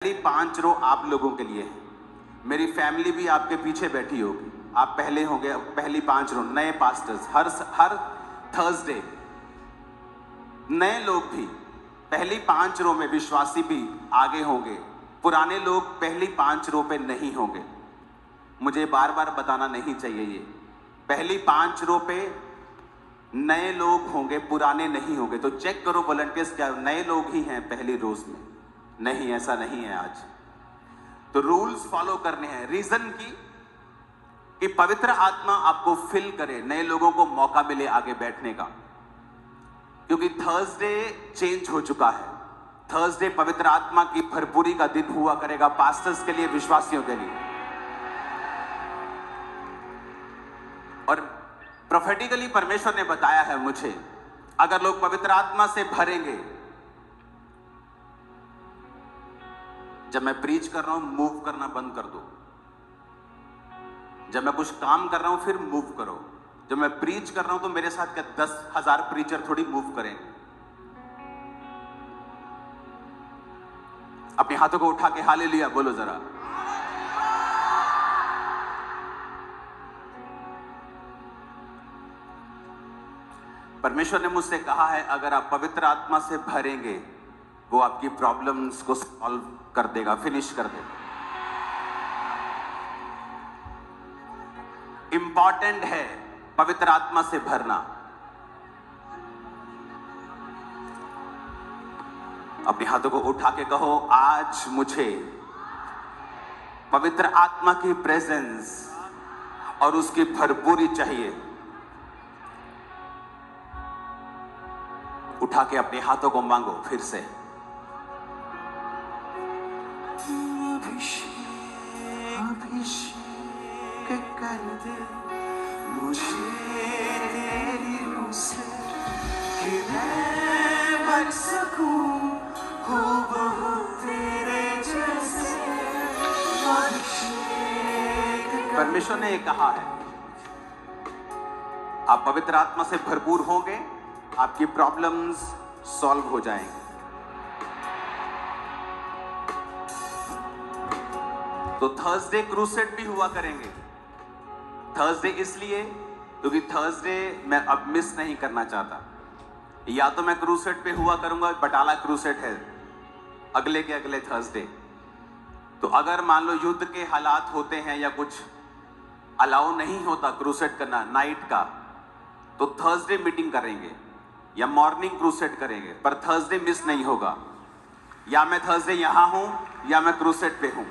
पहली 5 रो आप लोगों के लिए है। मेरी फैमिली भी आपके पीछे बैठी होगी। आप पहले होंगे, पहली 5 रो। नए पास्टर्स हर थर्सडे, नए लोग भी पहली 5 रो में, विश्वासी भी आगे होंगे। पुराने लोग पहली 5 रो पे नहीं होंगे। मुझे बार बार बताना नहीं चाहिए। ये पहली 5 रो पे नए लोग होंगे, पुराने नहीं होंगे। तो चेक करो वॉलंटियर्स, क्या नए लोग ही हैं पहली रोज में? नहीं, ऐसा नहीं है आज। तो रूल्स फॉलो करने हैं। रीजन कि पवित्र आत्मा आपको फिल करे, नए लोगों को मौका मिले आगे बैठने का। क्योंकि थर्सडे चेंज हो चुका है। थर्सडे पवित्र आत्मा की भरपूरी का दिन हुआ करेगा, पास्टर्स के लिए, विश्वासियों के लिए। और प्रोफेटिकली परमेश्वर ने बताया है मुझे, अगर लोग पवित्र आत्मा से भरेंगे, जब मैं प्रीच कर रहा हूं मूव करना बंद कर दो। जब मैं कुछ काम कर रहा हूं फिर मूव करो। जब मैं प्रीच कर रहा हूं तो मेरे साथ क्या 10,000 प्रीचर थोड़ी मूव करेंगे। अपने हाथों को उठा के हालेलुया बोलो जरा। परमेश्वर ने मुझसे कहा है, अगर आप पवित्र आत्मा से भरेंगे, वो आपकी प्रॉब्लम्स को सॉल्व कर देगा, फिनिश कर देगा। इंपॉर्टेंट है पवित्र आत्मा से भरना। अपने हाथों को उठा के कहो, आज मुझे पवित्र आत्मा की प्रेजेंस और उसकी भरपूरी चाहिए। उठा के अपने हाथों को मांगो फिर से। अभिषेक कर दे मुझे तेरी रूह से, कि मैं बन सकूं हूबहू तेरे जैसे। परमेश्वर ने ये कहा है, आप पवित्र आत्मा से भरपूर होंगे, आपकी प्रॉब्लम्स सॉल्व हो जाएंगे। तो थर्सडे क्रूसेड भी हुआ करेंगे। थर्सडे इसलिए क्योंकि थर्सडे मैं अब मिस नहीं करना चाहता। या तो मैं क्रूसेड पे हुआ करूंगा, बटाला क्रूसेड है अगले के अगले थर्सडे। तो अगर मान लो युद्ध के हालात होते हैं या कुछ अलाउ नहीं होता क्रूसेड करना नाइट का, तो थर्सडे मीटिंग करेंगे या मॉर्निंग क्रूसेड करेंगे, पर थर्सडे मिस नहीं होगा। या मैं थर्सडे यहां हूं या मैं क्रूसेड पे हूं।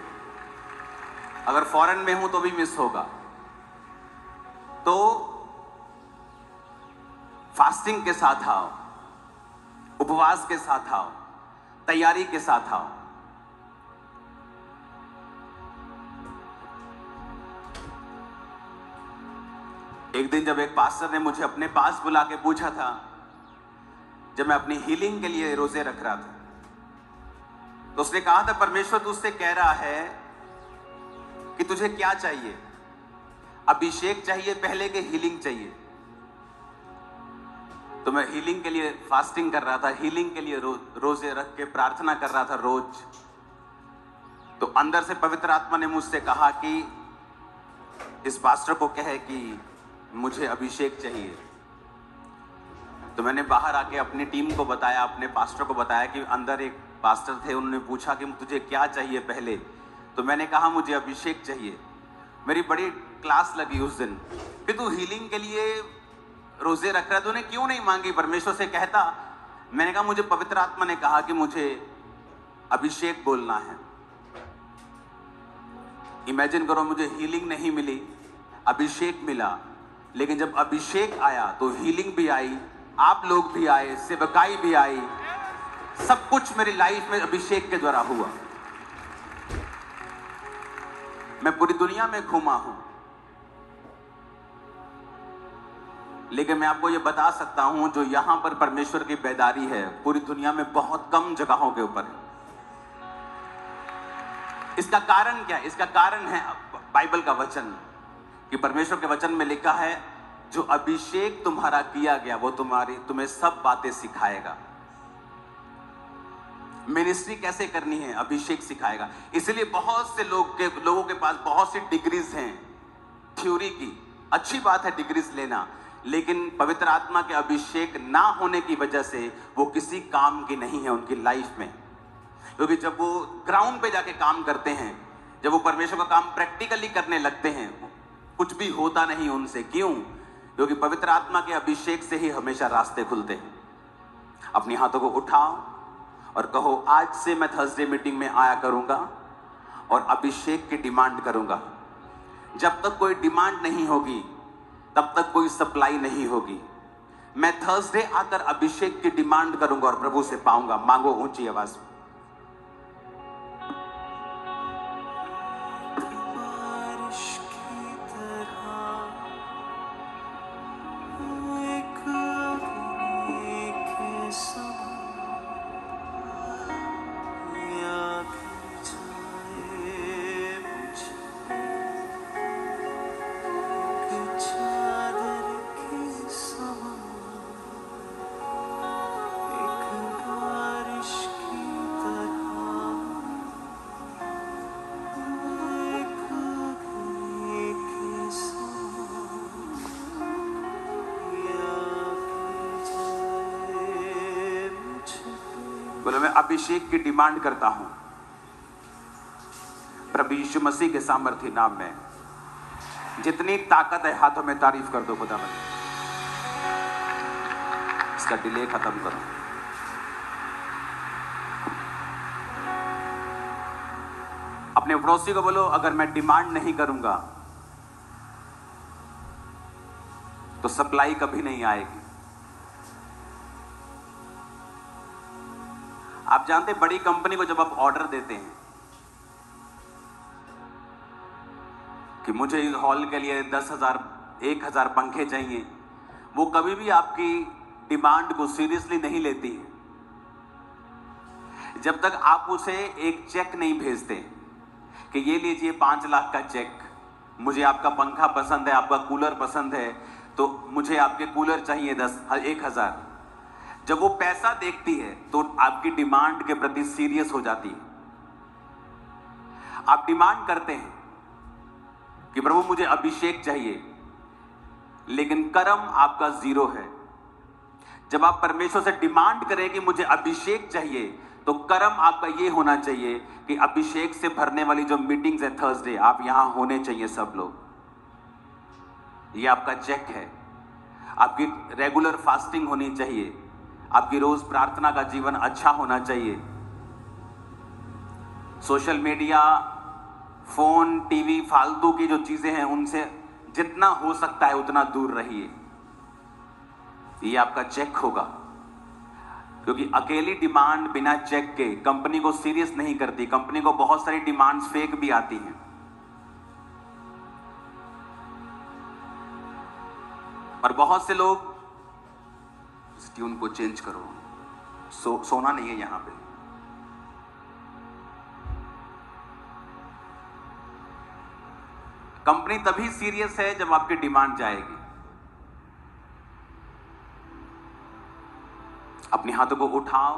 अगर फॉरेन में हूं तो भी मिस होगा। तो फास्टिंग के साथ आओ, उपवास के साथ आओ, तैयारी के साथ आओ। एक दिन जब एक पास्टर ने मुझे अपने पास बुला के पूछा था, जब मैं अपनी हीलिंग के लिए रोजे रख रहा था, तो उसने कहा था, परमेश्वर तुझसे कह रहा है कि तुझे क्या चाहिए? अभिषेक चाहिए पहले के हीलिंग चाहिए? तो मैं हीलिंग के लिए फास्टिंग कर रहा था, हीलिंग के लिए रोजे रख के प्रार्थना कर रहा था रोज। तो अंदर से पवित्र आत्मा ने मुझसे कहा कि इस पास्टर को कहे कि मुझे अभिषेक चाहिए। तो मैंने बाहर आके अपनी टीम को बताया, अपने पास्टर को बताया कि अंदर एक पास्टर थे, उन्होंने पूछा कि तुझे क्या चाहिए पहले? तो मैंने कहा मुझे अभिषेक चाहिए। मेरी बड़ी क्लास लगी उस दिन कि तू हीलिंग के लिए रोजे रख रहा है, तूने क्यों नहीं मांगी? परमेश्वर से कहता। मैंने कहा मुझे पवित्र आत्मा ने कहा कि मुझे अभिषेक बोलना है। इमेजिन करो, मुझे हीलिंग नहीं मिली, अभिषेक मिला। लेकिन जब अभिषेक आया तो हीलिंग भी आई, आप लोग भी आए, सेवकाई भी आई, सब कुछ मेरी लाइफ में अभिषेक के द्वारा हुआ। मैं पूरी दुनिया में घूमा हूं, लेकिन मैं आपको यह बता सकता हूं, जो यहां पर परमेश्वर की बेदारी है, पूरी दुनिया में बहुत कम जगहों के ऊपर है। इसका कारण क्या है? इसका कारण है बाइबल का वचन, कि परमेश्वर के वचन में लिखा है, जो अभिषेक तुम्हारा किया गया वो तुम्हें सब बातें सिखाएगा। मिनिस्ट्री कैसे करनी है अभिषेक सिखाएगा। इसलिए बहुत से लोगों के पास बहुत सी डिग्रीज हैं थ्योरी की। अच्छी बात है डिग्रीज लेना, लेकिन पवित्र आत्मा के अभिषेक ना होने की वजह से वो किसी काम की नहीं है उनकी लाइफ में। क्योंकि जब वो ग्राउंड पे जाके काम करते हैं, जब वो परमेश्वर का काम प्रैक्टिकली करने लगते हैं, कुछ भी होता नहीं उनसे। क्यों? क्योंकि पवित्र आत्मा के अभिषेक से ही हमेशा रास्ते खुलते हैं। अपने हाथों को उठाओ और कहो, आज से मैं थर्सडे मीटिंग में आया करूंगा और अभिषेक की डिमांड करूंगा। जब तक कोई डिमांड नहीं होगी तब तक कोई सप्लाई नहीं होगी। मैं थर्सडे आकर अभिषेक की डिमांड करूंगा और प्रभु से पाऊंगा। मांगो ऊंची आवाज में। बोले, मैं अभिषेक की डिमांड करता हूं प्रभु यीशु मसीह के सामर्थी नाम में। जितनी ताकत है हाथों में तारीफ कर दो खुदावंद। इसका डिले खत्म करो। अपने पड़ोसी को बोलो, अगर मैं डिमांड नहीं करूंगा तो सप्लाई कभी नहीं आएगी। आप जानते हैं, बड़ी कंपनी को जब आप ऑर्डर देते हैं कि मुझे इस हॉल के लिए 10,000 1,000 पंखे चाहिए, वो कभी भी आपकी डिमांड को सीरियसली नहीं लेती है जब तक आप उसे एक चेक नहीं भेजते कि ये लीजिए 5 लाख का चेक, मुझे आपका पंखा पसंद है, आपका कूलर पसंद है, तो मुझे आपके कूलर चाहिए 1,000। जब वो पैसा देखती है तो आपकी डिमांड के प्रति सीरियस हो जाती है। आप डिमांड करते हैं कि प्रभु मुझे अभिषेक चाहिए, लेकिन कर्म आपका 0 है। जब आप परमेश्वर से डिमांड करें कि मुझे अभिषेक चाहिए, तो कर्म आपका ये होना चाहिए कि अभिषेक से भरने वाली जो मीटिंग्स है थर्सडे, आप यहां होने चाहिए सब लोग। ये आपका चेक है। आपकी रेगुलर फास्टिंग होनी चाहिए, आपकी रोज प्रार्थना का जीवन अच्छा होना चाहिए। सोशल मीडिया, फोन, टीवी, फालतू की जो चीजें हैं उनसे जितना हो सकता है उतना दूर रहिए। ये आपका चेक होगा, क्योंकि अकेली डिमांड बिना चेक के कंपनी को सीरियस नहीं करती। कंपनी को बहुत सारी डिमांड्स फेक भी आती हैं। और बहुत से लोग, इस ट्यून को चेंज करो, सोना नहीं है यहां पे। कंपनी तभी सीरियस है जब आपकी डिमांड जाएगी। अपने हाथों को उठाओ,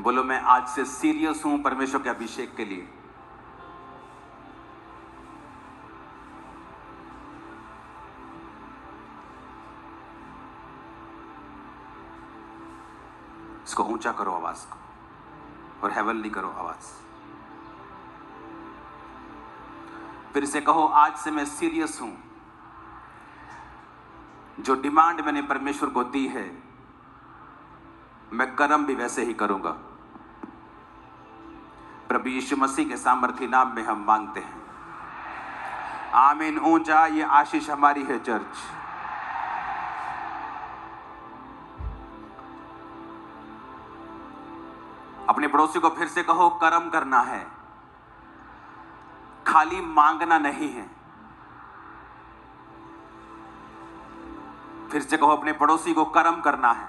बोलो, मैं आज से सीरियस हूं परमेश्वर के अभिषेक के लिए। इसको ऊंचा करो आवाज को, और हेवनली करो आवाज। फिर से कहो, आज से मैं सीरियस हूं। जो डिमांड मैंने परमेश्वर को दी है, मैं कर्म भी वैसे ही करूंगा। प्रभु यीशु मसीह के सामर्थी नाम में हम मांगते हैं, आमीन। ऊंचा, ये आशीष हमारी है चर्च। अपने पड़ोसी को फिर से कहो, कर्म करना है, खाली मांगना नहीं है। फिर से कहो अपने पड़ोसी को, कर्म करना है।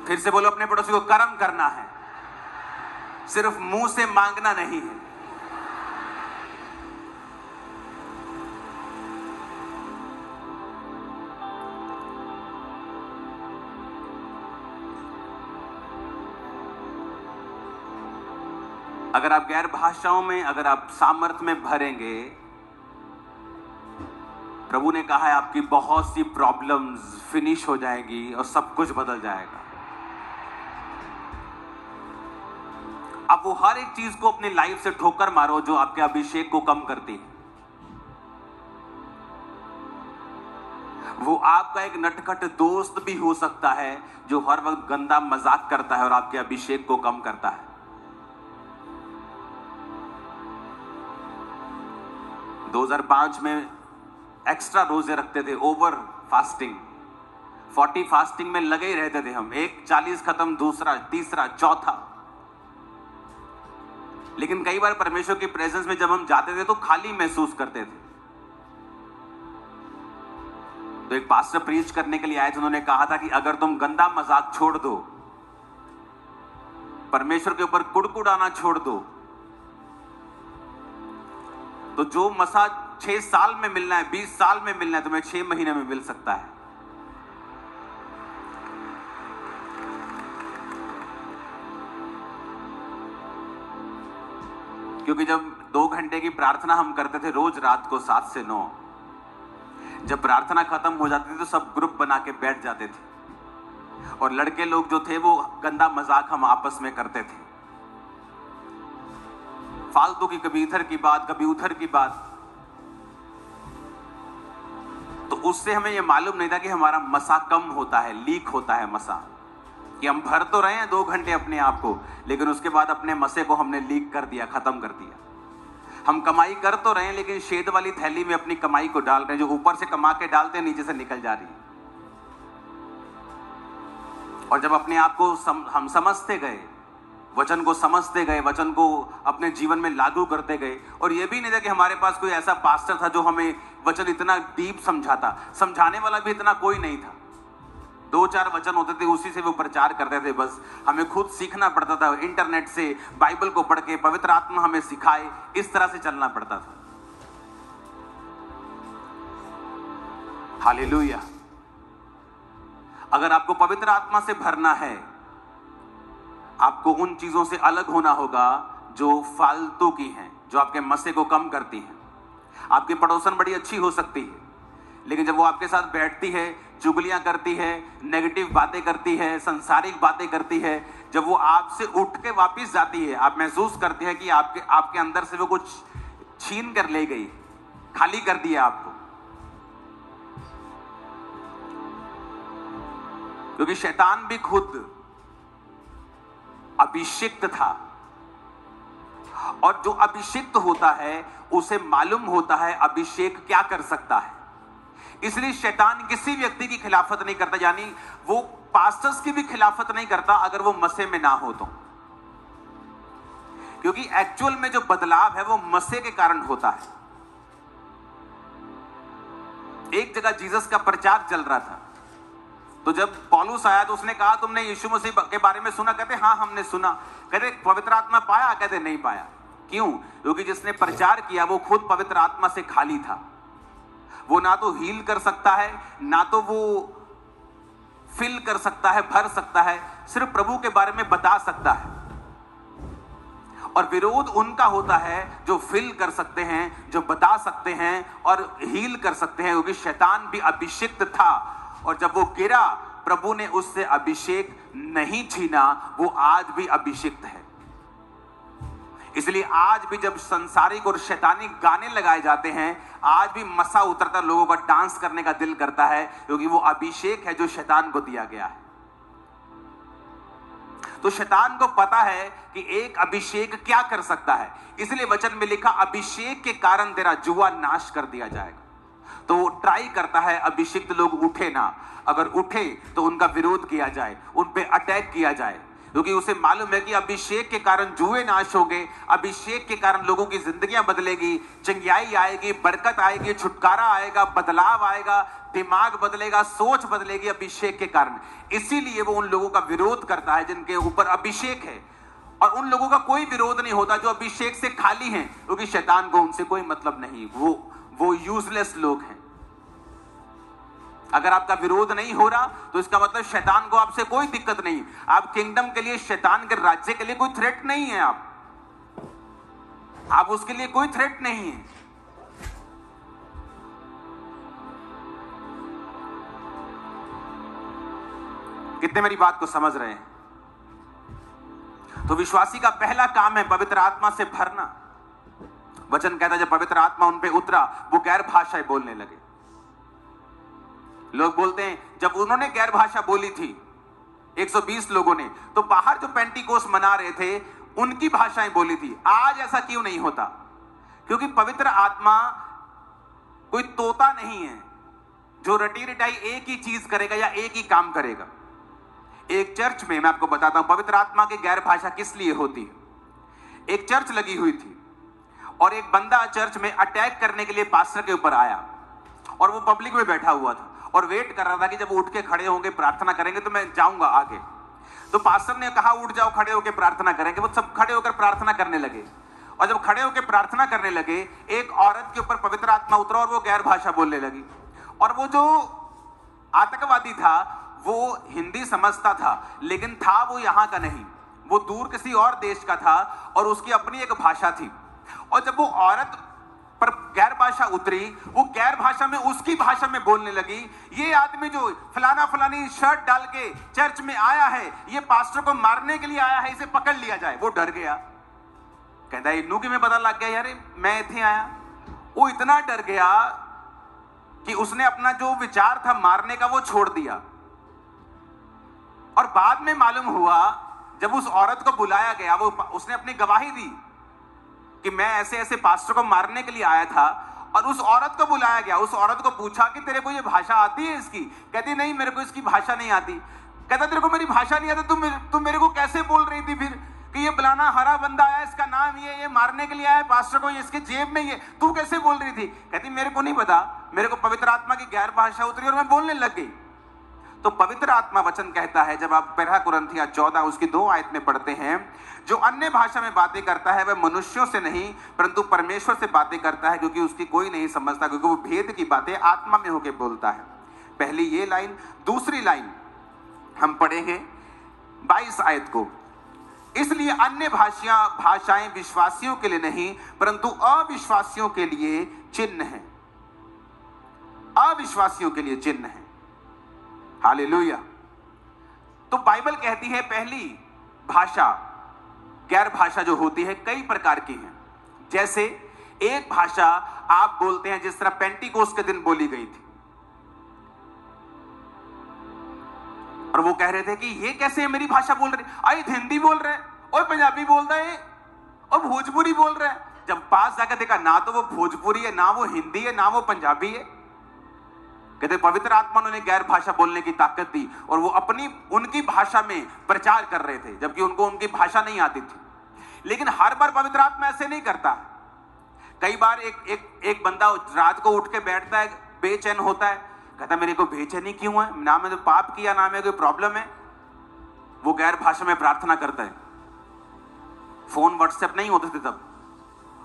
फिर से बोलो अपने पड़ोसी को, कर्म करना है, सिर्फ मुंह से मांगना नहीं है। अगर आप गैर भाषाओं में, अगर आप सामर्थ में भरेंगे, प्रभु ने कहा है आपकी बहुत सी प्रॉब्लम्स फिनिश हो जाएगी और सब कुछ बदल जाएगा। अब वो हर एक चीज को अपनी लाइफ से ठोकर मारो जो आपके अभिषेक को कम करती है। वो आपका एक नटखट दोस्त भी हो सकता है जो हर वक्त गंदा मजाक करता है और आपके अभिषेक को कम करता है। 2005 में एक्स्ट्रा रोजे रखते थे, ओवर फास्टिंग, 40 फास्टिंग में लगे ही रहते थे हम। एक 40 खत्म, दूसरा, तीसरा, चौथा। लेकिन कई बार परमेश्वर की प्रेजेंस में जब हम जाते थे तो खाली महसूस करते थे। तो एक पास्टर प्रीच करने के लिए आए थे, उन्होंने कहा था कि अगर तुम गंदा मजाक छोड़ दो, परमेश्वर के ऊपर कुड़कुड़ाना छोड़ दो, तो जो मसा 6 साल में मिलना है, 20 साल में मिलना है, तुम्हें 6 महीने में मिल सकता है। क्योंकि जब 2 घंटे की प्रार्थना हम करते थे रोज रात को 7 से 9, जब प्रार्थना खत्म हो जाती थी तो सब ग्रुप बना के बैठ जाते थे और लड़के लोग जो थे वो गंदा मजाक हम आपस में करते थे, फालतू की, कभी इधर की बात, कभी उधर की बात। तो उससे हमें यह मालूम नहीं था कि हमारा मसा कम होता है, लीक होता है मसा, कि हम भर तो रहे हैं 2 घंटे अपने आप को, लेकिन उसके बाद अपने मसे को हमने लीक कर दिया, खत्म कर दिया। हम कमाई कर तो रहे हैं लेकिन शेद वाली थैली में अपनी कमाई को डाल रहे हैं, जो ऊपर से कमा के डालते हैं नीचे से निकल जा रही है। और जब अपने आप को हम समझते गए, वचन को समझते गए, वचन को अपने जीवन में लागू करते गए, और यह भी नहीं था कि हमारे पास कोई ऐसा पास्टर था जो हमें वचन इतना डीप समझाता, समझाने वाला भी इतना कोई नहीं था। 2-4 वचन होते थे, उसी से वो प्रचार करते थे। बस हमें खुद सीखना पड़ता था, इंटरनेट से, बाइबल को पढ़ के, पवित्र आत्मा हमें सिखाए, इस तरह से चलना पड़ता था। हालेलुया। अगर आपको पवित्र आत्मा से भरना है, आपको उन चीजों से अलग होना होगा जो फालतू की हैं, जो आपके मसे को कम करती हैं। आपकी पड़ोसन बड़ी अच्छी हो सकती है, लेकिन जब वो आपके साथ बैठती है, चुगलियां करती है, नेगेटिव बातें करती है, संसारिक बातें करती है, जब वो आपसे उठ के वापस जाती है, आप महसूस करते हैं कि आपके अंदर से वो कुछ छीन कर ले गई, खाली कर दिया आपको। क्योंकि शैतान भी खुद अभिषिक्त था, और जो अभिषिक्त होता है उसे मालूम होता है अभिषेक क्या कर सकता है। इसलिए शैतान किसी व्यक्ति की खिलाफत नहीं करता, यानी वो पास्टर्स की भी खिलाफत नहीं करता अगर वो मसे में ना हो तो, क्योंकि एक्चुअल में जो बदलाव है वो मसे के कारण होता है। एक जगह जीसस का प्रचार चल रहा था, तो जब पौलुस आया तो उसने कहा तुमने यीशु मसीह के बारे में सुना? कहते हाँ हमने सुना। कहते पवित्र आत्मा पाया? कहते नहीं पाया। क्यों? क्योंकि जिसने प्रचार किया वो खुद पवित्र आत्मा से खाली था। वो ना तो हील कर सकता है, ना तो वो फिल कर सकता है, भर सकता है, सिर्फ प्रभु के बारे में बता सकता है। और विरोध उनका होता है जो फिल कर सकते हैं, जो बता सकते हैं और हील कर सकते हैं, क्योंकि शैतान भी अभिषिक्त था, और जब वो गिरा प्रभु ने उससे अभिषेक नहीं छीना, वो आज भी अभिषिक्त है। इसलिए आज भी जब संसारिक और शैतानी गाने लगाए जाते हैं, आज भी मसा उतरता, लोगों का डांस करने का दिल करता है, क्योंकि वो अभिषेक है जो शैतान को दिया गया है। तो शैतान को पता है कि एक अभिषेक क्या कर सकता है, इसलिए वचन में लिखा अभिषेक के कारण तेरा जुआ नाश कर दिया जाएगा। तो वो ट्राई करता है अभिषिक्त लोग उठे ना, अगर उठे तो उनका विरोध किया जाए, उन पे अटैक किया जाए, क्योंकि उसे मालूम है कि अभिषेक के कारण जुए नाश होंगे, अभिषेक के कारण लोगों की जिंदगियां बदलेगी, चंगियाई आएगी, बरकत आएगी, छुटकारा आएगा, बदलाव आएगा, दिमाग बदलेगा, सोच बदलेगी अभिषेक के कारण। इसीलिए वो उन लोगों का विरोध करता है जिनके ऊपर अभिषेक है, और उन लोगों का कोई विरोध नहीं होता जो अभिषेक से खाली हैं, क्योंकि शैतान को उनसे कोई मतलब नहीं, वो यूजलेस लोग हैं। अगर आपका विरोध नहीं हो रहा तो इसका मतलब शैतान को आपसे कोई दिक्कत नहीं। आप किंगडम के लिए, शैतान के राज्य के लिए कोई थ्रेट नहीं है आप। आप उसके लिए कोई थ्रेट नहीं है। कितने मेरी बात को समझ रहे हैं? तो विश्वासी का पहला काम है पवित्र आत्मा से भरना। वचन कहता है जब पवित्र आत्मा उन पे उतरा, वो गैर भाषाएं बोलने लगे। लोग बोलते हैं जब उन्होंने गैर भाषा बोली थी 120 लोगों ने, तो बाहर जो पेंटिकोस्ट मना रहे थे उनकी भाषाएं बोली थी। आज ऐसा क्यों नहीं होता? क्योंकि पवित्र आत्मा कोई तोता नहीं है जो रटी रटाई एक ही चीज करेगा या एक ही काम करेगा। एक चर्च में मैं आपको बताता हूं पवित्र आत्मा की गैर भाषा किस लिए होती है। एक चर्च लगी हुई थी और एक बंदा चर्च में अटैक करने के लिए पास्टर के ऊपर आया और वो पब्लिक में बैठा हुआ था और वेट कर रहा था कि जब उठ के खड़े होंगे प्रार्थना करेंगे तो मैं जाऊंगा आगे। तो पास्टर ने कहा उठ जाओ, खड़े होकर प्रार्थना करेंगे। वो सब खड़े होकर प्रार्थना करने लगे और जब खड़े होकर प्रार्थना करने लगे एक औरत के ऊपर पवित्र आत्मा उतरा और वो गैर भाषा बोलने लगी। और वो जो आतंकवादी था वो हिंदी समझता था, लेकिन था वो यहां का नहीं, वो दूर किसी और देश का था और उसकी अपनी एक भाषा थी। और जब वो औरत पर गैर भाषा उतरी, वो गैर भाषा में उसकी भाषा में बोलने लगी। ये आदमी जो फलाना फलानी शर्ट डाल के चर्च में आया है, ये पास्टर को मारने के लिए आया है, इसे पकड़ लिया जाए। वो डर गया, कहता है इन्नू की में पता लग गया यार मैं इथे आया। वो इतना डर गया कि उसने अपना जो विचार था मारने का वो छोड़ दिया। और बाद में मालूम हुआ जब उस औरत को बुलाया गया, वो उसने अपनी गवाही दी कि मैं ऐसे ऐसे पास्टर को मारने के लिए आया था। और उस औरत को बुलाया गया, उस औरत को पूछा कि तेरे को ये भाषा आती है इसकी? कहती नहीं मेरे को इसकी भाषा नहीं आती। कहता तेरे को मेरी भाषा नहीं आती, तुम मेरे को कैसे बोल रही थी फिर कि ये फलाना हरा बंदा आया, इसका नाम ये मारने के लिए आया पास्टर को, इसके जेब में ये, तू कैसे बोल रही थी? कहती मेरे को नहीं पता, मेरे को पवित्र आत्मा की गैर भाषा उतरी और मैं बोलने लग गई। तो पवित्र आत्मा वचन कहता है जब आप 1 कुरिन्थियों 14 उसकी 2 आयत में पढ़ते हैं, जो अन्य भाषा में बातें करता है वह मनुष्यों से नहीं परंतु परमेश्वर से बातें करता है, क्योंकि उसकी कोई नहीं समझता, क्योंकि वो भेद की बातें आत्मा में होकर बोलता है। पहली ये लाइन। दूसरी लाइन हम पढ़ेंगे 22 आयत को। इसलिए अन्य भाषाएं विश्वासियों के लिए नहीं परंतु अविश्वासियों के लिए चिन्ह है। अविश्वासियों के लिए चिन्ह है। हालेलुया। तो बाइबल कहती है पहली भाषा गैर भाषा जो होती है कई प्रकार की है। जैसे एक भाषा आप बोलते हैं जिस तरह पेंटिकोस्ट के दिन बोली गई थी, और वो कह रहे थे कि ये कैसे मेरी भाषा बोल रहे, आई हिंदी बोल रहे और पंजाबी बोल रहे हैं और भोजपुरी बोल रहे हैं। जब पास जाकर देखा ना तो वो भोजपुरी है, ना वो हिंदी है, ना वो पंजाबी है। कहते पवित्र आत्मा ने गैर भाषा बोलने की ताकत दी और वो अपनी उनकी भाषा में प्रचार कर रहे थे जबकि उनको उनकी भाषा नहीं आती थी। लेकिन हर बार पवित्र आत्मा ऐसे नहीं करता। कई बार एक बंदा रात को उठ के बैठता है, बेचैन होता है, कहता मेरे को बेचैनी क्यों है, ना मैंने पाप किया ना मैं कोई प्रॉब्लम है। वो गैर भाषा में प्रार्थना करता है। फोन व्हाट्सएप नहीं होते थे तब,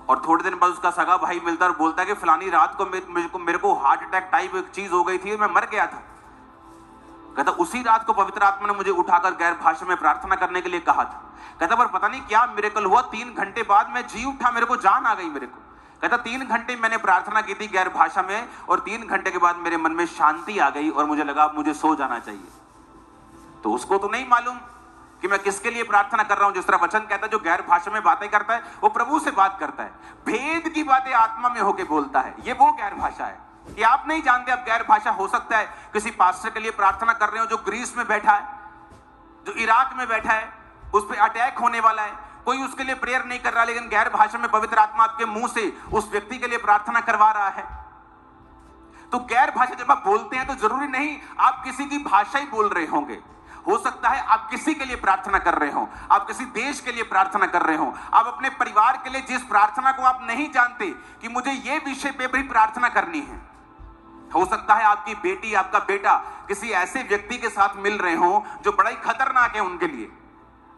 और थोड़े दिन बाद उसका सगा भाई मिलता और बोलता है कि फलानी रात को मेरे को हार्ट अटैक टाइप एक चीज हो गई थी, मैं मर गया था। कहता उसी रात को पवित्र आत्मा ने मुझे उठाकर गैर भाषा में प्रार्थना करने के लिए कहा था। कहता पर पता नहीं क्या मिरेकल हुआ, 3 घंटे बाद मैं जी उठा, मेरे को जान आ गई मेरे को। कहता 3 घंटे मैंने प्रार्थना की थी गैर भाषा में और 3 घंटे के बाद मेरे मन में शांति आ गई और मुझे लगा मुझे सो जाना चाहिए। तो उसको तो नहीं मालूम कि मैं किसके लिए प्रार्थना कर रहा हूं। जिस तरह वचन कहता है जो गैर भाषा में बातें करता है वो प्रभु से बात करता है, भेद की बातें आत्मा में होके बोलता है। ये वो गैर भाषा है कि आप नहीं जानते। अब गैर भाषा हो सकता है किसी पास्टर के लिए प्रार्थना कर रहे हो जो ग्रीस में बैठा है, जो इराक में बैठा है, उस पर अटैक होने वाला है, कोई उसके लिए प्रेयर नहीं कर रहा, लेकिन गैर भाषा में पवित्र आत्मा आपके मुंह से उस व्यक्ति के लिए प्रार्थना करवा रहा है। तो गैर भाषा जब आप बोलते हैं तो जरूरी नहीं आप किसी की भाषा ही बोल रहे होंगे। हो सकता है आप किसी के लिए प्रार्थना कर रहे हो, आप किसी देश के लिए प्रार्थना कर रहे हो, आप अपने परिवार के लिए जिस प्रार्थना को आप नहीं जानते कि मुझे ये विषय पे भी प्रार्थना करनी है। हो सकता है आपकी बेटी आपका बेटा किसी ऐसे व्यक्ति के साथ मिल रहे हो जो बड़ा ही खतरनाक है उनके लिए,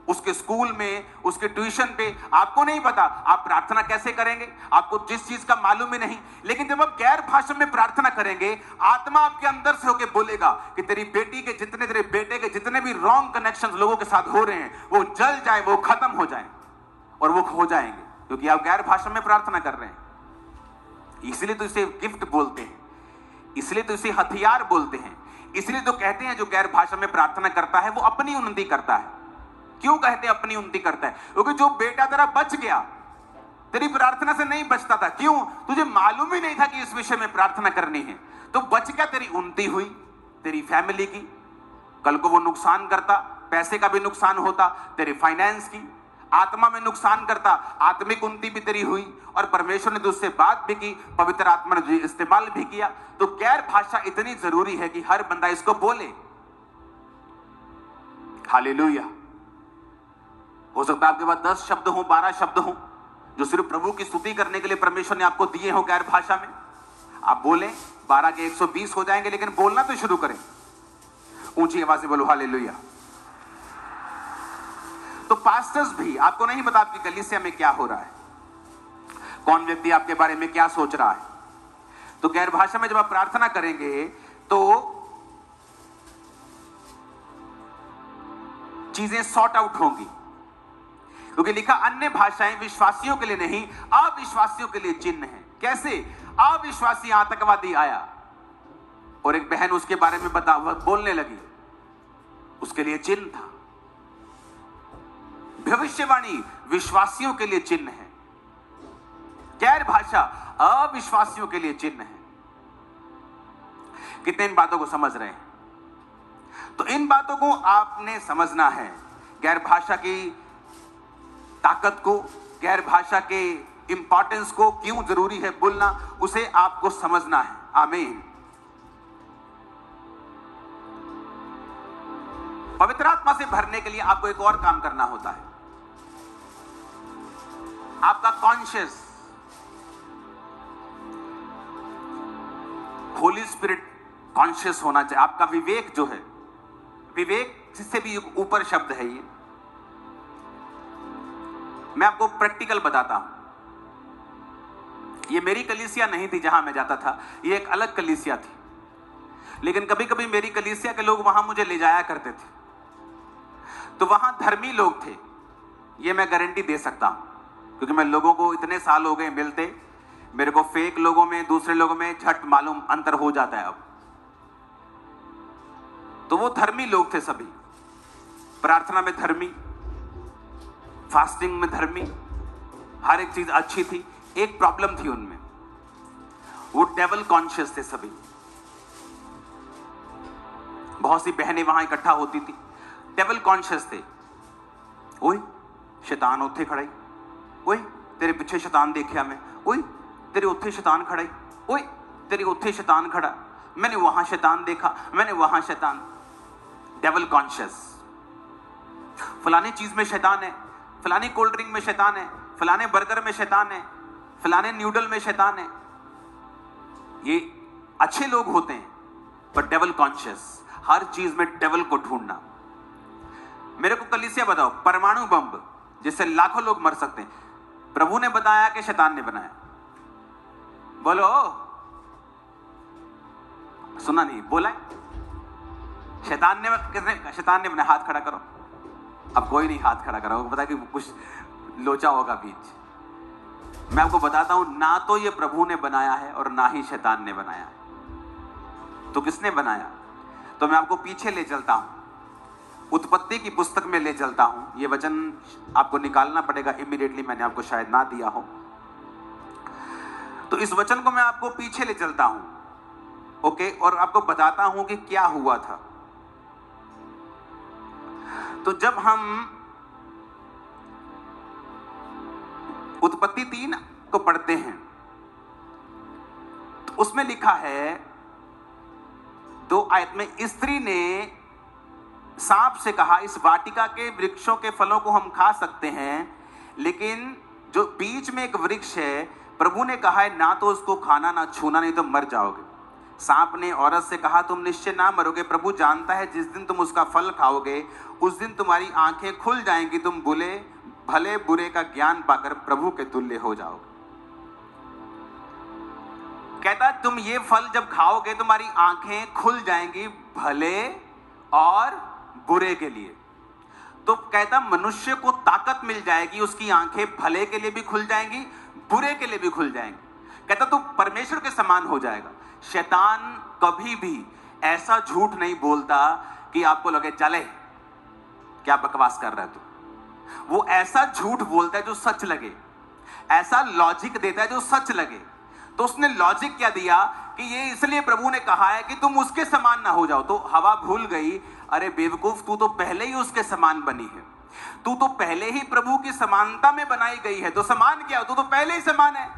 उसके स्कूल में, उसके ट्यूशन पे, आपको नहीं पता आप प्रार्थना कैसे करेंगे, आपको जिस चीज का मालूम ही नहीं। लेकिन जब आप गैर भाषा में प्रार्थना करेंगे आत्मा आपके अंदर से होकर बोलेगा कि तेरी बेटी के जितने, तेरे बेटे के जितने भी रॉन्ग कनेक्शन लोगों के साथ हो रहे हैं वो जल जाए, वो खत्म हो जाए और वो हो जाएंगे। क्योंकि आप गैर भाषा में प्रार्थना कर रहे हैं। इसलिए तो इसे गिफ्ट बोलते हैं, इसलिए तो इसे हथियार बोलते हैं, इसलिए तो कहते हैं जो गैर भाषा में प्रार्थना करता है वो अपनी उन्नति करता है। क्यों कहते हैं अपनी उन्नति करता है? क्योंकि जो बेटा तेरा बच गया, तेरी प्रार्थना से नहीं बचता था। क्यों? तुझे मालूम ही नहीं था कि इस विषय में प्रार्थना करनी है, तो बच गया, तेरी उन्नति हुई, तेरी फैमिली की। कल को वो नुकसान करता, पैसे का भी नुकसान होता, तेरे फाइनेंस की, आत्मा में नुकसान करता, आत्मिक उन्नति भी तेरी हुई, और परमेश्वर ने तुझसे बात भी की, पवित्र आत्मा ने तुझे इस्तेमाल भी किया। तो गैर भाषा इतनी जरूरी है कि हर बंदा इसको बोले। हालेलुया। हो सकता है आपके पास 10 शब्द हो, 12 शब्द हो, जो सिर्फ प्रभु की स्तुति करने के लिए परमेश्वर ने आपको दिए हो गैर भाषा में। आप बोले, 12 के 120 हो जाएंगे, लेकिन बोलना तो शुरू करें। ऊंची आवाज से बोलो हालेलुया। तो पास्टर्स भी, आपको नहीं पता आपकी कलीसिया में क्या हो रहा है, कौन व्यक्ति आपके बारे में क्या सोच रहा है। तो गैर भाषा में जब आप प्रार्थना करेंगे तो चीजें सॉर्ट आउट होंगी, क्योंकि लिखा अन्य भाषाएं विश्वासियों के लिए नहीं, अविश्वासियों के लिए चिन्ह है। कैसे? अविश्वासी आतंकवादी आया और एक बहन उसके बारे में बोलने लगी, उसके लिए चिन्ह था। भविष्यवाणी विश्वासियों के लिए चिन्ह है, गैर भाषा अविश्वासियों के लिए चिन्ह है। कितने इन बातों को समझ रहे हैं? तो इन बातों को आपने समझना है। गैर भाषा की ताकत को, गैर भाषा के इंपॉर्टेंस को, क्यों जरूरी है बोलना, उसे आपको समझना है। आमीन। पवित्र आत्मा से भरने के लिए आपको एक और काम करना होता है। आपका कॉन्शियस, होली स्पिरिट कॉन्शियस होना चाहिए। आपका विवेक जो है, विवेक जिससे भी ऊपर शब्द है ये, मैं आपको प्रैक्टिकल बताता हूं। ये मेरी कलीसिया नहीं थी जहां मैं जाता था, ये एक अलग कलीसिया थी, लेकिन कभी कभी मेरी कलीसिया के लोग वहां मुझे ले जाया करते थे। तो वहां धर्मी लोग थे, ये मैं गारंटी दे सकता हूं, क्योंकि मैं लोगों को इतने साल हो गए मिलते, मेरे को फेक लोगों में, दूसरे लोगों में झट मालूम अंतर हो जाता है अब। तो वो धर्मी लोग थे सभी, प्रार्थना में धर्मी, फास्टिंग में धर्मी, हर एक चीज अच्छी थी। एक प्रॉब्लम थी उनमें, वो डेविल कॉन्शियस थे सभी। बहुत सी बहनें वहां इकट्ठा होती थी, डेविल कॉन्शियस थे। ओए शैतान उत्थे खड़ा, ओए तेरे पीछे शैतान देखा मैं, ओए तेरे उत्थे शैतान खड़ा, ओए तेरे उत्थे शैतान खड़ा, मैंने वहां शैतान देखा, मैंने वहां शैतान। डेविल कॉन्शियस, फलानी चीज में शैतान है, फलानी कोल्ड ड्रिंक में शैतान है, फलाने बर्गर में शैतान है, फलाने न्यूडल में शैतान है। ये अच्छे लोग होते हैं, पर डेविल कॉन्शियस, हर चीज में डेविल को ढूंढना। मेरे को कलीसिया बताओ, परमाणु बम जिससे लाखों लोग मर सकते हैं, प्रभु ने बताया कि शैतान ने बनाया? बोलो, सुना नहीं? बोला शैतान ने, किसने? शैतान ने बनाया। हाथ खड़ा करो। अब कोई नहीं हाथ खड़ा करा, पता कि कुछ लोचा होगा बीच। मैं आपको बताता हूं, ना तो ये प्रभु ने बनाया है और ना ही शैतान ने बनाया है। तो किसने बनाया? तो मैं आपको पीछे ले चलता हूं, उत्पत्ति की पुस्तक में ले चलता हूं। ये वचन आपको निकालना पड़ेगा इमीडिएटली, मैंने आपको शायद ना दिया हो। तो इस वचन को मैं आपको पीछे ले चलता हूं, ओके, और आपको बताता हूं कि क्या हुआ था। तो जब हम उत्पत्ति 3 को पढ़ते हैं तो उसमें लिखा है 2 आयत में, स्त्री ने सांप से कहा, इस वाटिका के वृक्षों के फलों को हम खा सकते हैं, लेकिन जो बीच में एक वृक्ष है, प्रभु ने कहा है ना तो उसको खाना ना छूना, नहीं तो मर जाओगे। सांप ने औरत से कहा, तुम निश्चय ना मरोगे, प्रभु जानता है जिस दिन तुम उसका फल खाओगे उस दिन तुम्हारी आंखें खुल जाएंगी, तुम भले बुरे का ज्ञान पाकर प्रभु के तुल्य हो जाओगे। कहता तुम ये फल जब खाओगे तुम्हारी आंखें खुल जाएंगी भले और बुरे के लिए। तो कहता मनुष्य को ताकत मिल जाएगी, उसकी आंखें भले के लिए भी खुल जाएंगी, बुरे के लिए भी खुल जाएंगी। कहता तू परमेश्वर के समान हो जाएगा। शैतान कभी भी ऐसा झूठ नहीं बोलता कि आपको लगे चले क्या बकवास कर रहा है तू। वो ऐसा झूठ बोलता है जो सच लगे, ऐसा लॉजिक देता है जो सच लगे। तो उसने लॉजिक क्या दिया कि ये इसलिए प्रभु ने कहा है कि तुम उसके समान ना हो जाओ। तो हवा भूल गई, अरे बेवकूफ, तू तो पहले ही उसके समान बनी है, तू तो पहले ही प्रभु की समानता में बनाई गई है, तो समान क्या हो, तू तो पहले ही समान है।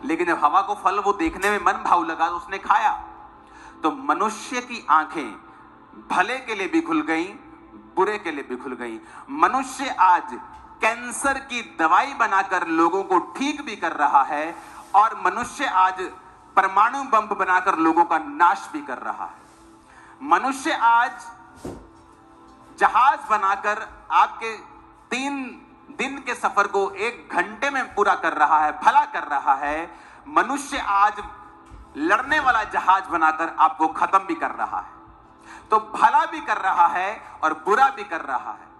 लेकिन जब हवा को फल वो देखने में मन भाव लगा तो उसने खाया, तो मनुष्य की आंखें भले के लिए भी खुल गई, बुरे के लिए भी खुल गई। मनुष्य आज कैंसर की दवाई बनाकर लोगों को ठीक भी कर रहा है, और मनुष्य आज परमाणु बम बनाकर लोगों का नाश भी कर रहा है। मनुष्य आज जहाज बनाकर आपके 3 दिन के सफर को 1 घंटे में पूरा कर रहा है, भला कर रहा है। मनुष्य आज लड़ने वाला जहाज बनाकर आपको खत्म भी कर रहा है। तो भला भी कर रहा है और बुरा भी कर रहा है।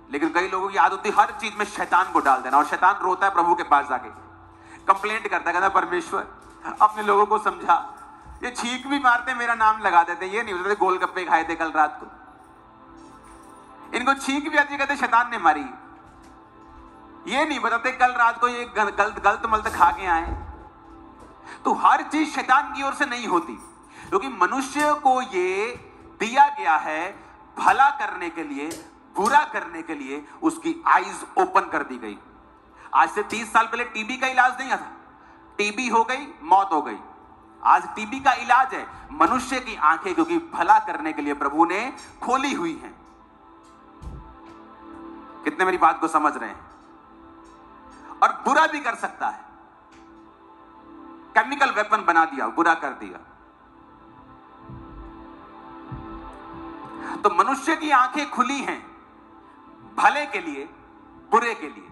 लेकिन कई लोगों की आदत होती है हर चीज में शैतान को डाल देना, और शैतान रोता है प्रभु के पास जाके, कंप्लेंट करता है, कहता परमेश्वर अपने लोगों को समझा, ये छींक भी मारते मेरा नाम लगा देते, ये नहीं बताते गोलगप्पे खाए थे कल रात को, इनको छींक भी आती है कहते शैतान ने मारी, ये नहीं बताते कल रात को ये गलत मलत खा के आए। तो हर चीज शैतान की ओर से नहीं होती, क्योंकि मनुष्य को ये दिया गया है भला करने के लिए, बुरा करने के लिए। उसकी आईज ओपन कर दी गई। आज से 30 साल पहले टीबी का इलाज नहीं था, टीबी हो गई मौत हो गई। आज टीबी का इलाज है मनुष्य की आंखें, क्योंकि भला करने के लिए प्रभु ने खोली हुई हैं। कितने मेरी बात को समझ रहे हैं? और बुरा भी कर सकता है, केमिकल वेपन बना दिया, बुरा कर दिया। तो मनुष्य की आंखें खुली हैं भले के लिए, बुरे के लिए।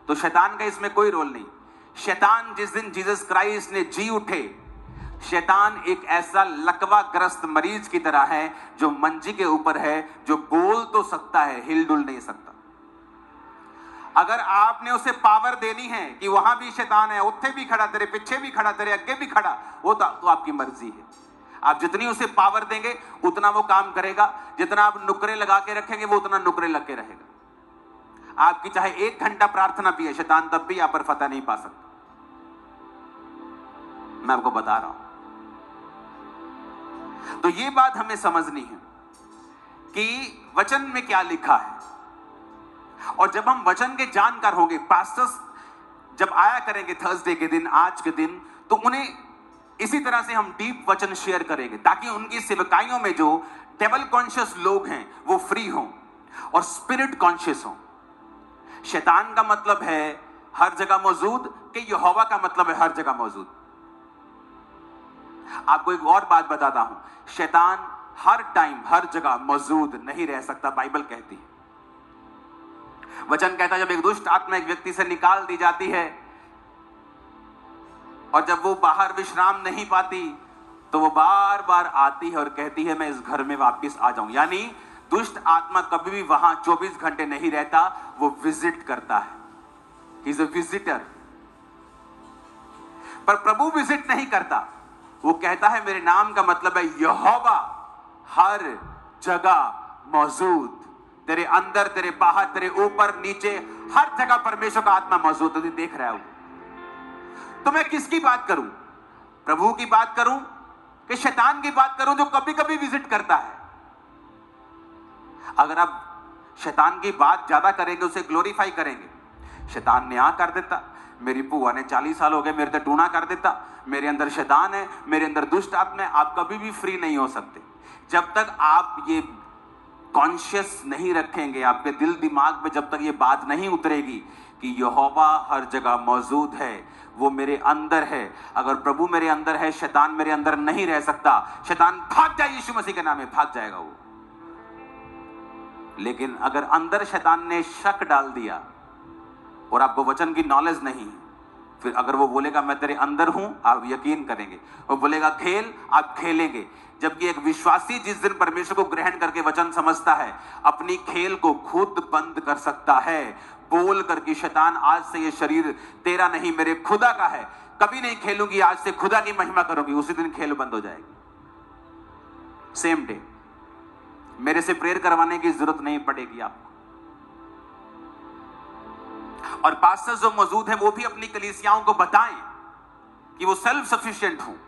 तो शैतान का इसमें कोई रोल नहीं। शैतान जिस दिन जीसस क्राइस्ट ने जी उठे, शैतान एक ऐसा लकवाग्रस्त मरीज की तरह है जो मंजी के ऊपर है, जो बोल तो सकता है, हिलडुल नहीं सकता। अगर आपने उसे पावर देनी है कि वहां भी शैतान है, उत्थे भी खड़ा, तेरे पीछे भी खड़ा, तेरे आगे भी खड़ा, वो तो आपकी मर्जी है। आप जितनी उसे पावर देंगे उतना वो काम करेगा, जितना आप नुकरे लगा के रखेंगे वो उतना नुकरे लग के रहेगा। आपकी चाहे 1 घंटा प्रार्थना भी है, शैतान तब भी आप पर फतह नहीं पा सकता। मैं आपको बता रहा हूं। तो ये बात हमें समझनी है कि वचन में क्या लिखा है। और जब हम वचन के जानकार होंगे, पास्टर्स जब आया करेंगे थर्सडे के दिन, आज के दिन, तो उन्हें इसी तरह से हम डीप वचन शेयर करेंगे, ताकि उनकी सेवकाइयों में जो डेविल कॉन्शियस लोग हैं वो फ्री हों और स्पिरिट कॉन्शियस हों। शैतान का मतलब है हर जगह मौजूद, कि यहोवा का मतलब है हर जगह मौजूद। आपको एक और बात बताता हूं, शैतान हर टाइम हर जगह मौजूद नहीं रह सकता। बाइबल कहती है, वचन कहता है जब एक दुष्ट आत्मा एक व्यक्ति से निकाल दी जाती है और जब वो बाहर विश्राम नहीं पाती तो वो बार बार आती है और कहती है मैं इस घर में वापस आ जाऊं। यानी दुष्ट आत्मा कभी भी वहां 24 घंटे नहीं रहता, वो विजिट करता है, ही इज अ विजिटर। पर प्रभु विजिट नहीं करता, वो कहता है मेरे नाम का मतलब है यहोवा हर जगह मौजूद, तेरे अंदर, तेरे बाहर, तेरे ऊपर नीचे, हर जगह परमेश्वर का आत्मा मौजूद है। देख रहा हूं, तो मैं किसकी बात करूं? प्रभु की बात करूं कि शैतान की बात करूं जो कभी कभी विजिट करता है? अगर आप शैतान की बात ज्यादा करेंगे, उसे ग्लोरीफाई करेंगे, शैतान ने आ कर देता, मेरी बुआ ने 40 साल हो गए मेरे तो टूना कर देता, मेरे अंदर शैतान है, मेरे अंदर दुष्ट आत्मा है, आप कभी भी फ्री नहीं हो सकते। जब तक आप ये कॉन्शियस नहीं रखेंगे, आपके दिल दिमाग में जब तक ये बात नहीं उतरेगी कि यहोवा हर जगह मौजूद है, वो मेरे अंदर है। अगर प्रभु मेरे अंदर है, शैतान मेरे अंदर नहीं रह सकता। शैतान भाग जाए, यीशु मसीह के नाम में भाग जाएगा वो। लेकिन अगर अंदर शैतान ने शक डाल दिया और आपको वचन की नॉलेज नहीं, फिर अगर वो बोलेगा मैं तेरे अंदर हूं, आप यकीन करेंगे। वो बोलेगा खेल, आप खेलेंगे। जबकि एक विश्वासी जिस दिन परमेश्वर को ग्रहण करके वचन समझता है, अपनी खेल को खुद बंद कर सकता है, बोल कर कि शैतान आज से ये शरीर तेरा नहीं मेरे खुदा का है, कभी नहीं खेलूंगी, आज से खुदा की महिमा करूंगी। उसी दिन खेल बंद हो जाएगी, सेम डे। मेरे से प्रेयर करवाने की जरूरत नहीं पड़ेगी आपको। और पास्टर्स जो मौजूद हैं वो भी अपनी कलीसियाओं को बताएं कि वो सेल्फ सफिशिएंट हों।